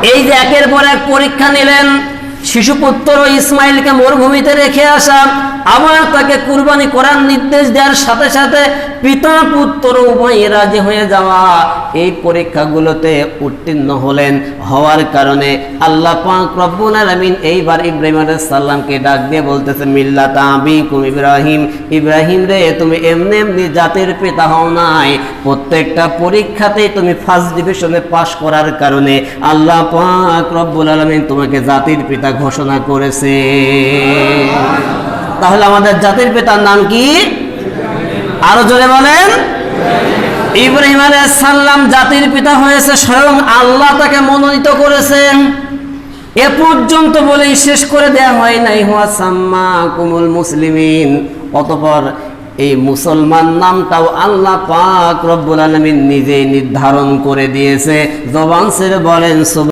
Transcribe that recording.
এই যে একের পর এক পরীক্ষা নিলেন, শিশুপুত্র ইসমাইলকে মরুভূমিতে রেখে আসা, আবার তাকে কুরবানি করার নির্দেশ দেওয়ার সাথে সাথে পিতা পুত্র উভয় রাজি হয়ে যাওয়া, এই পরীক্ষাগুলোতে উত্তীর্ণ হলেন। হওয়ার কারণে আল্লাহ পাক রব্বুল আলামিন এইবার ইব্রাহিম আলাইহিস সালামকে ডাক দিয়ে বলতেছে, মিল্লাতা আবিকুম ইব্রাহিম, ইব্রাহিম রে তুমি এমনি এমনি জাতির পিতা হও নাই, প্রত্যেকটা পরীক্ষাতেই তুমি ফার্স্ট ডিভিশনে পাশ করার কারণে আল্লাহ পাক রব্বুল আলামিন তোমাকে জাতির পিতা ঘোষণা করেছে। তাহলে আমাদের জাতির পিতার নাম কি? আরো জোরে বলেন। ইব্রাহিম আলাইহিস সালাম জাতির পিতা হয়েছে, স্বয়ং আল্লাহ তাকে মনোনীত করেছেন। এ পর্যন্ত বলেই শেষ করে দেয়া হয় নাই, হুয়া সাম্মাকুমুল মুসলিমিন, অতঃপর এই মুসলমান নামটাও আল্লাহ পাক রব্বুল আলামিন নিজেই নির্ধারণ করে দিয়েছে। জবান ছেড়ে বলেন